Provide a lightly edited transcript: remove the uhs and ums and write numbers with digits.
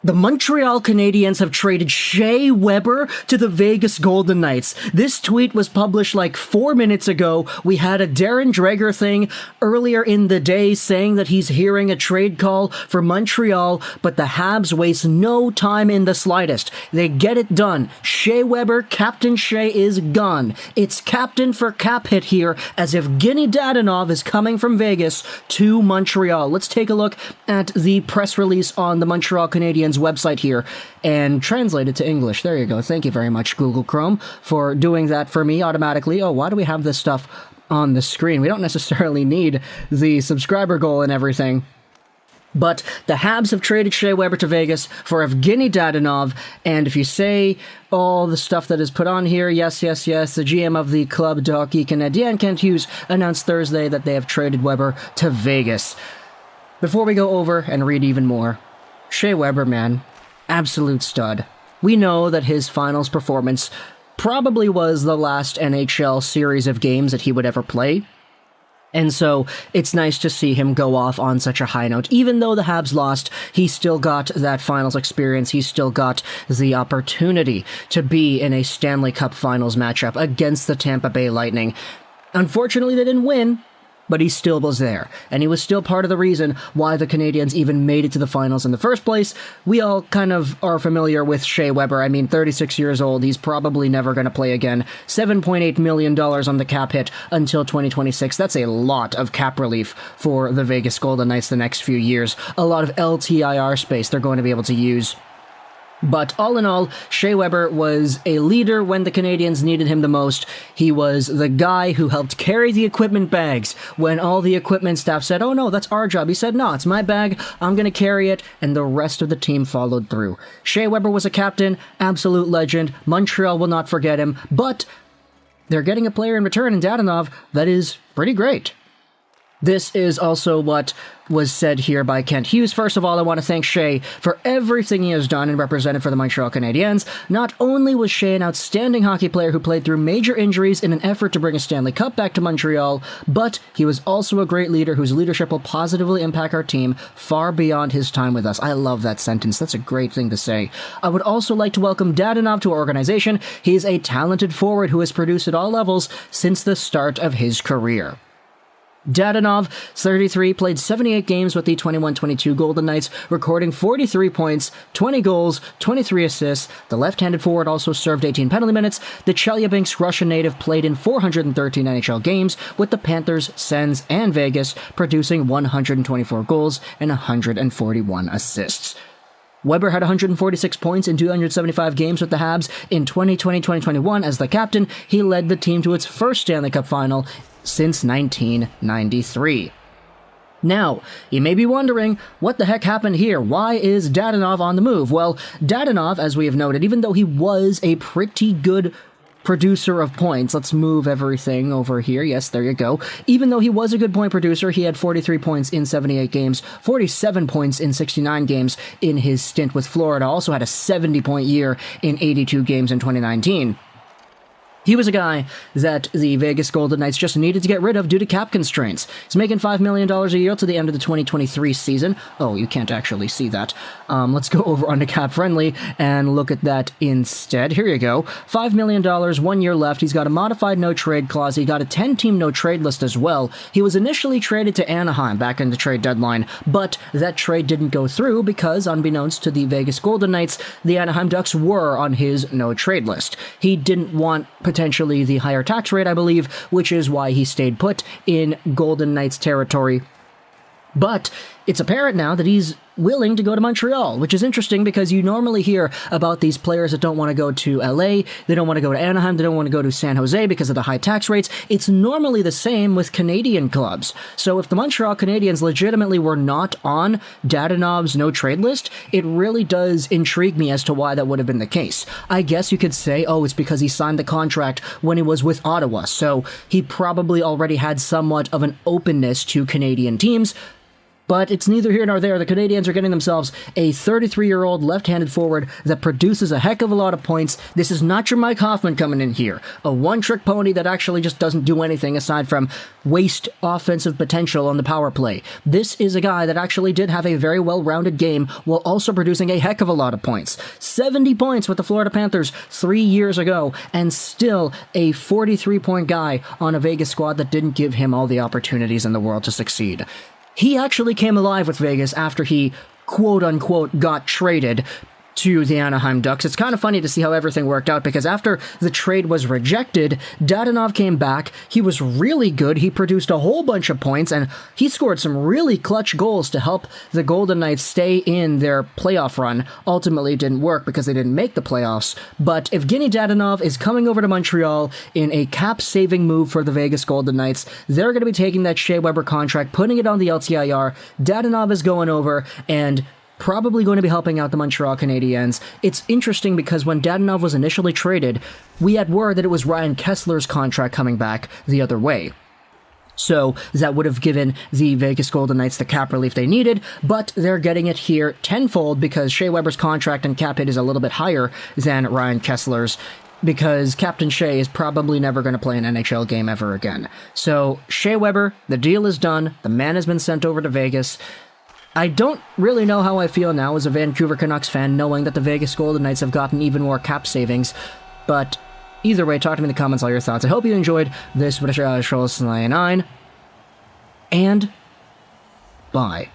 The Montreal Canadiens have traded Shea Weber to the Vegas Golden Knights. This tweet was published like 4 minutes ago. We had a Darren Dreger thing earlier in the day saying that he's hearing a trade call for Montreal, but the Habs waste no time in the slightest. They get it done. Shea Weber, Captain Shea, is gone. It's captain for cap hit here, as Evgenii Dadonov is coming from Vegas to Montreal. Let's take a look at the press release on the Montreal Canadiens website here and translate it to English. There you go. Thank you very much, Google Chrome, for doing that for me automatically. Oh, why do we have this stuff on the screen? We don't necessarily need the subscriber goal and everything. But the Habs have traded Shea Weber to Vegas for Evgenii Dadonov, and if you say all the stuff that is put on here, yes, the GM of the Club de Hockey Canadien, Hughes, announced Thursday that they have traded Weber to Vegas. Before we go over and read even more, Shea Weber, man, absolute stud. We know that his finals performance probably was the last NHL series of games that he would ever play. And so it's nice to see him go off on such a high note. Even though the Habs lost, he still got that finals experience. He still got the opportunity to be in a Stanley Cup finals matchup against the Tampa Bay Lightning. Unfortunately, they didn't win, but he still was there, and he was still part of the reason why the Canadiens even made it to the finals in the first place. We all kind of are familiar with Shea Weber. I mean, 36 years old, he's probably never going to play again. $7.8 million on the cap hit until 2026. That's a lot of cap relief for the Vegas Golden Knights the next few years. A lot of LTIR space they're going to be able to use. But all in all, Shea Weber was a leader when the Canadiens needed him the most. He was the guy who helped carry the equipment bags when all the equipment staff said, "Oh no, that's our job." He said, "No, it's my bag, I'm going to carry it," and the rest of the team followed through. Shea Weber was a captain, absolute legend. Montreal will not forget him, but they're getting a player in return in Dadonov that is pretty great. This is also what was said here by Kent Hughes. First of all, I want to thank Shea for everything he has done and represented for the Montreal Canadiens. Not only was Shea an outstanding hockey player who played through major injuries in an effort to bring a Stanley Cup back to Montreal, but he was also a great leader whose leadership will positively impact our team far beyond his time with us. I love that sentence. That's a great thing to say. I would also like to welcome Dadonov to our organization. He is a talented forward who has produced at all levels since the start of his career. Dadonov, 33, played 78 games with the 21-22 Golden Knights, recording 43 points, 20 goals, 23 assists. The left-handed forward also served 18 penalty minutes. The Chelyabinsk Russian native played in 413 NHL games with the Panthers, Sens, and Vegas, producing 124 goals and 141 assists. Weber had 146 points in 275 games with the Habs in 2020-2021 as the captain. He led the team to its first Stanley Cup final since 1993. Now, you may be wondering, what the heck happened here? Why is Dadonov on the move? Well, Dadonov, as we have noted, even though he was a pretty good producer of points. Let's move everything over here. Yes, there you go. Even though he was a good point producer, he had 43 points in 78 games, 47 points in 69 games in his stint with Florida. Also had a 70-point year in 82 games in 2019. He was a guy that the Vegas Golden Knights just needed to get rid of due to cap constraints. He's making $5 million a year to the end of the 2023 season. Oh, you can't actually see that. Let's go over onto Cap Friendly and look at that instead. Here you go. $5 million, 1 year left. He's got a modified no-trade clause. He got a 10-team no-trade list as well. He was initially traded to Anaheim back in the trade deadline, but that trade didn't go through because, unbeknownst to the Vegas Golden Knights, the Anaheim Ducks were on his no-trade list. He didn't want potentially the higher tax rate, I believe, which is why he stayed put in Golden Knights territory. But it's apparent now that he's willing to go to Montreal, which is interesting because you normally hear about these players that don't want to go to LA, they don't want to go to Anaheim, they don't want to go to San Jose because of the high tax rates. It's normally the same with Canadian clubs. So if the Montreal Canadiens legitimately were not on Dadonov's no-trade list, it really does intrigue me as to why that would have been the case. I guess you could say, oh, it's because he signed the contract when he was with Ottawa, so he probably already had somewhat of an openness to Canadian teams. But it's neither here nor there. The Canadiens are getting themselves a 33-year-old left-handed forward that produces a heck of a lot of points. This is not your Mike Hoffman coming in here. A one-trick pony that actually just doesn't do anything aside from waste offensive potential on the power play. This is a guy that actually did have a very well-rounded game while also producing a heck of a lot of points. 70 points with the Florida Panthers 3 years ago, and still a 43-point guy on a Vegas squad that didn't give him all the opportunities in the world to succeed. He actually came alive with Vegas after he, quote-unquote, got traded to the Anaheim Ducks. It's kind of funny to see how everything worked out, because after the trade was rejected, Dadonov came back. He was really good. He produced a whole bunch of points, and he scored some really clutch goals to help the Golden Knights stay in their playoff run. Ultimately, it didn't work because they didn't make the playoffs, but Evgenii Dadonov is coming over to Montreal in a cap-saving move for the Vegas Golden Knights. They're going to be taking that Shea Weber contract, putting it on the LTIR. Dadonov is going over, and probably going to be helping out the Montreal Canadiens. It's interesting because when Dadonov was initially traded, we had word that it was Ryan Kesler's contract coming back the other way. So that would have given the Vegas Golden Knights the cap relief they needed, but they're getting it here tenfold because Shea Weber's contract and cap hit is a little bit higher than Ryan Kesler's, because Captain Shea is probably never going to play an NHL game ever again. So Shea Weber, the deal is done. The man has been sent over to Vegas. I don't really know how I feel now as a Vancouver Canucks fan, knowing that the Vegas Golden Knights have gotten even more cap savings, but either way, talk to me in the comments all your thoughts. I hope you enjoyed this British Irish 9, and bye.